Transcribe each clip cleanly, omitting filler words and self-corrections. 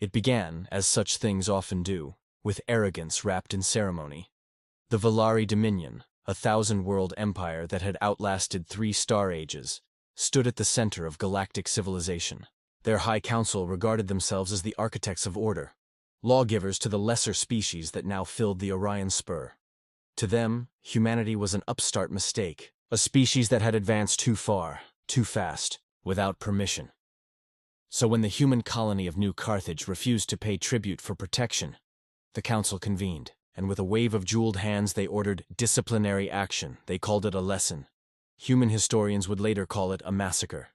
It began, as such things often do, with arrogance wrapped in ceremony. The Valari Dominion, a thousand-world empire that had outlasted 3 star ages, stood at the center of galactic civilization. Their High Council regarded themselves as the architects of order, lawgivers to the lesser species that now filled the Orion Spur. To them, humanity was an upstart mistake, a species that had advanced too far, too fast, without permission. So when the human colony of New Carthage refused to pay tribute for protection, the council convened, and with a wave of jeweled hands they ordered disciplinary action. They called it a lesson. Human historians would later call it a massacre.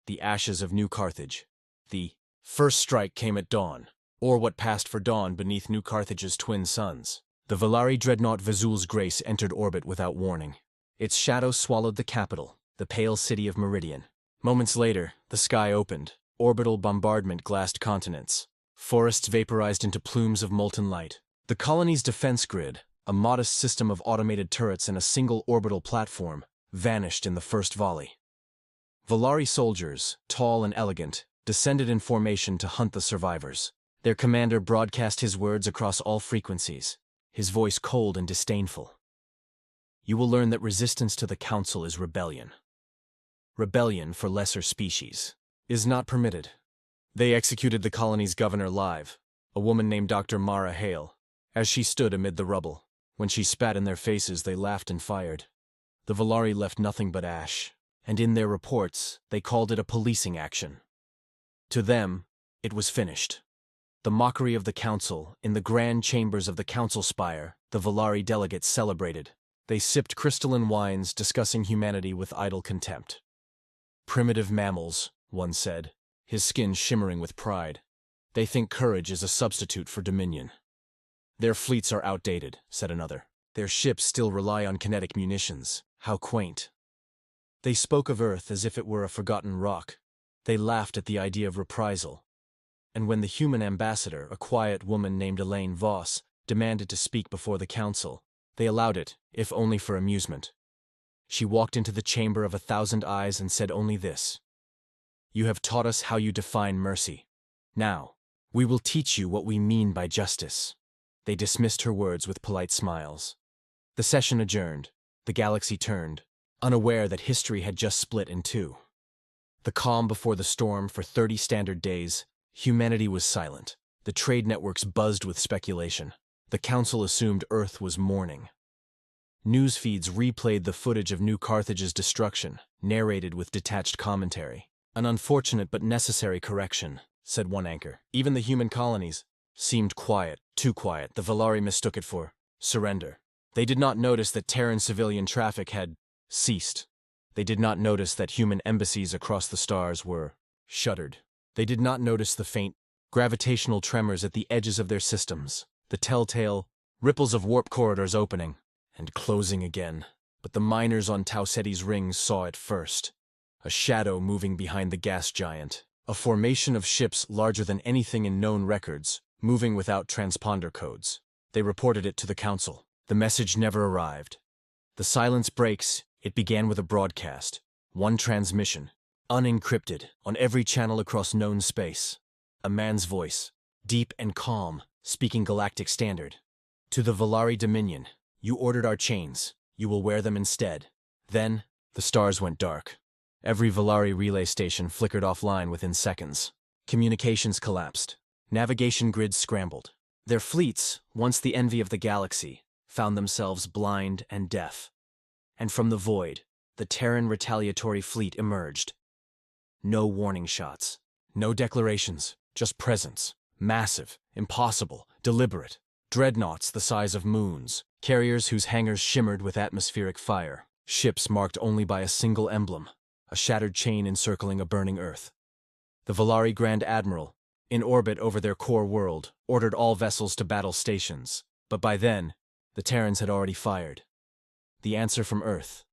The ashes of New Carthage. The first strike came at dawn, or what passed for dawn beneath New Carthage's twin suns. The Valari dreadnought Vazul's Grace entered orbit without warning. Its shadow swallowed the capital, the pale city of Meridian. Moments later, the sky opened. Orbital bombardment glassed continents. Forests vaporized into plumes of molten light. The colony's defense grid, a modest system of automated turrets and a single orbital platform, vanished in the first volley. Valari soldiers, tall and elegant, descended in formation to hunt the survivors. Their commander broadcast his words across all frequencies, his voice cold and disdainful. You will learn that resistance to the Council is rebellion. Rebellion for lesser species is not permitted. They executed the colony's governor live, a woman named Dr. Mara Hale, as she stood amid the rubble. When she spat in their faces, they laughed and fired. The Valari left nothing but ash, and in their reports, they called it a policing action. To them, it was finished. The mockery of the council, in the grand chambers of the council spire, the Valari delegates celebrated. They sipped crystalline wines, discussing humanity with idle contempt. Primitive mammals, one said, his skin shimmering with pride. They think courage is a substitute for dominion. Their fleets are outdated, said another. Their ships still rely on kinetic munitions. How quaint. They spoke of Earth as if it were a forgotten rock. They laughed at the idea of reprisal. And when the human ambassador, a quiet woman named Elaine Voss, demanded to speak before the council, they allowed it, if only for amusement. She walked into the chamber of 1,000 eyes and said only this: You have taught us how you define mercy. Now, we will teach you what we mean by justice. They dismissed her words with polite smiles. The session adjourned. The galaxy turned, unaware that history had just split in two. The calm before the storm. For 30 standard days, humanity was silent. The trade networks buzzed with speculation. The council assumed Earth was mourning. News feeds replayed the footage of New Carthage's destruction, narrated with detached commentary. An unfortunate but necessary correction, said one anchor. Even the human colonies seemed quiet, too quiet. The Valari mistook it for surrender. They did not notice that Terran civilian traffic had ceased. They did not notice that human embassies across the stars were shuttered. They did not notice the faint, gravitational tremors at the edges of their systems, the telltale ripples of warp corridors opening and closing again. But the miners on Tau Ceti's rings saw it first. A shadow moving behind the gas giant. A formation of ships larger than anything in known records, moving without transponder codes. They reported it to the council. The message never arrived. The silence breaks. It began with a broadcast. One transmission, unencrypted, on every channel across known space. A man's voice, deep and calm, speaking galactic standard. To the Valari Dominion, you ordered our chains. You will wear them instead. Then, the stars went dark. Every Valari relay station flickered offline within seconds. Communications collapsed. Navigation grids scrambled. Their fleets, once the envy of the galaxy, found themselves blind and deaf. And from the void, the Terran retaliatory fleet emerged. No warning shots. No declarations. Just presence. Massive, impossible, deliberate. Dreadnoughts the size of moons. Carriers whose hangars shimmered with atmospheric fire. Ships marked only by a single emblem. A shattered chain encircling a burning Earth. The Valari Grand Admiral, in orbit over their core world, ordered all vessels to battle stations. But by then, the Terrans had already fired. The answer from Earth.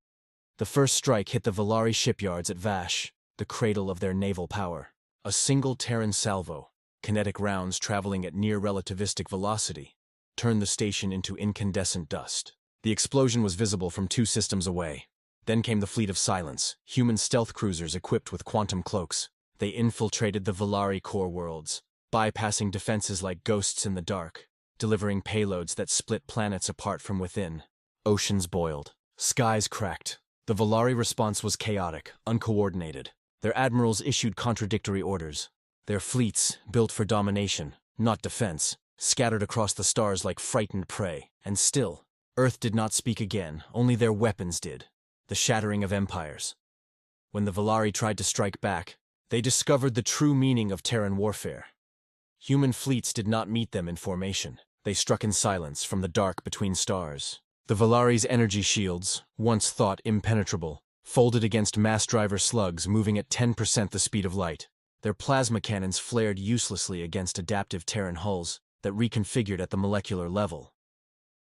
The first strike hit the Valari shipyards at Vash, the cradle of their naval power. A single Terran salvo, kinetic rounds traveling at near relativistic velocity, turned the station into incandescent dust. The explosion was visible from 2 systems away. Then came the Fleet of Silence, human stealth cruisers equipped with quantum cloaks. They infiltrated the Valari core worlds, bypassing defenses like ghosts in the dark, delivering payloads that split planets apart from within. Oceans boiled. Skies cracked. The Volari response was chaotic, uncoordinated. Their admirals issued contradictory orders. Their fleets, built for domination, not defense, scattered across the stars like frightened prey. And still, Earth did not speak again, only their weapons did. The shattering of empires. When the Volari tried to strike back, they discovered the true meaning of Terran warfare. Human fleets did not meet them in formation. They struck in silence from the dark between stars. The Volari's energy shields, once thought impenetrable, folded against mass driver slugs moving at 10% the speed of light. Their plasma cannons flared uselessly against adaptive Terran hulls that reconfigured at the molecular level.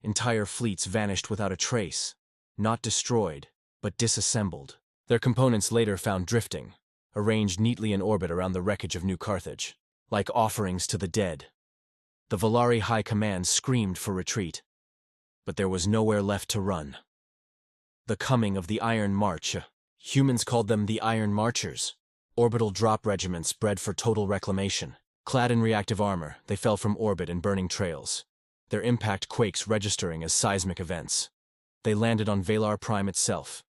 Entire fleets vanished without a trace, not destroyed, but disassembled. Their components later found drifting, arranged neatly in orbit around the wreckage of New Carthage, like offerings to the dead. The Volari High Command screamed for retreat, but there was nowhere left to run. The coming of the Iron March. Humans called them the Iron Marchers. Orbital drop regiments bred for total reclamation. Clad in reactive armor, they fell from orbit in burning trails, their impact quakes registering as seismic events. They landed on Valar Prime itself,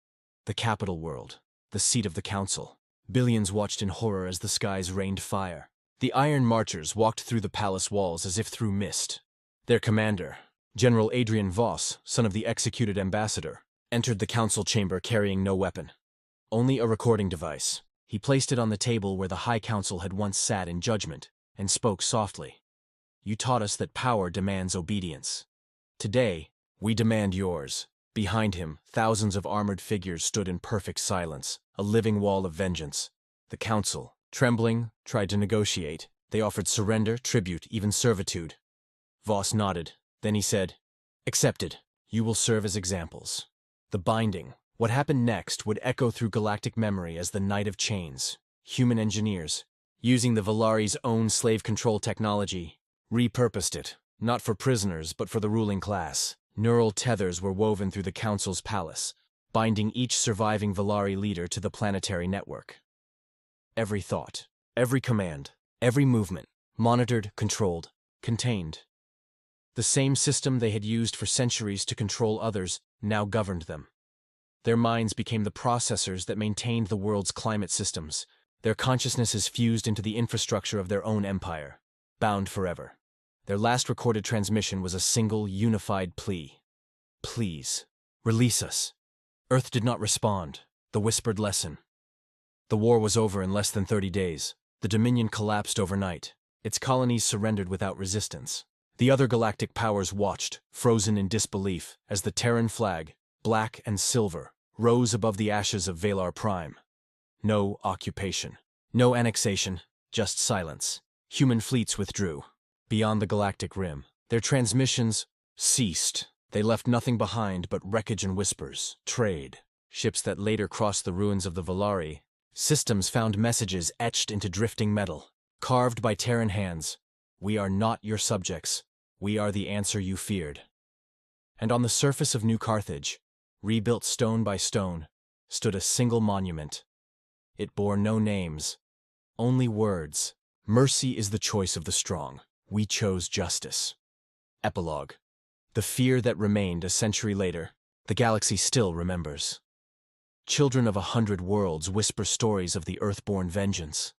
the capital world, the seat of the Council. Billions watched in horror as the skies rained fire. The Iron Marchers walked through the palace walls as if through mist. Their commander, General Adrian Voss, son of the executed ambassador, entered the council chamber carrying no weapon, only a recording device. He placed it on the table where the High Council had once sat in judgment, and spoke softly. "You taught us that power demands obedience. Today, we demand yours." Behind him, thousands of armored figures stood in perfect silence, a living wall of vengeance. The council, trembling, tried to negotiate. They offered surrender, tribute, even servitude. Voss nodded. Then he said, "Accepted. You will serve as examples." The binding, what happened next, would echo through galactic memory as the Night of Chains. Human engineers, using the Volari's own slave control technology, repurposed it, not for prisoners but for the ruling class. Neural tethers were woven through the Council's palace, binding each surviving Volari leader to the planetary network. Every thought, every command, every movement, monitored, controlled, contained. The same system they had used for centuries to control others now governed them. Their minds became the processors that maintained the world's climate systems. Their consciousnesses fused into the infrastructure of their own empire, bound forever. Their last recorded transmission was a single, unified plea. "Please, release us." Earth did not respond, the whispered lesson. The war was over in less than 30 days. The Dominion collapsed overnight. Its colonies surrendered without resistance. The other galactic powers watched, frozen in disbelief, as the Terran flag, black and silver, rose above the ashes of Valar Prime. No occupation, no annexation, just silence. Human fleets withdrew. Beyond the galactic rim, their transmissions ceased. They left nothing behind but wreckage and whispers. Trade. Ships that later crossed the ruins of the Volari. Systems found messages etched into drifting metal, carved by Terran hands. "We are not your subjects. We are the answer you feared." And on the surface of New Carthage, rebuilt stone by stone, stood a single monument. It bore no names, only words. "Mercy is the choice of the strong. We chose justice." Epilogue. The fear that remained a century later, the galaxy still remembers. Children of 100 worlds whisper stories of the Earthborn vengeance,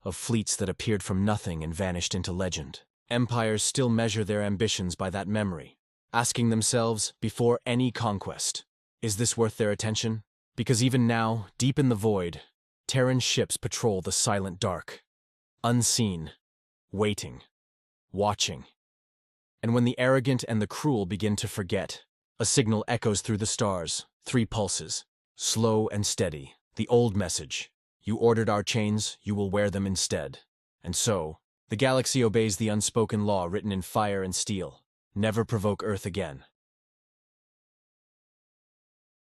of fleets that appeared from nothing and vanished into legend. Empires still measure their ambitions by that memory, asking themselves, before any conquest, is this worth their attention? Because even now, deep in the void, Terran ships patrol the silent dark, unseen, waiting, watching. And when the arrogant and the cruel begin to forget, a signal echoes through the stars, 3 pulses, slow and steady, the old message: "You ordered our chains, you will wear them instead." And so, the galaxy obeys the unspoken law written in fire and steel: never provoke Earth again.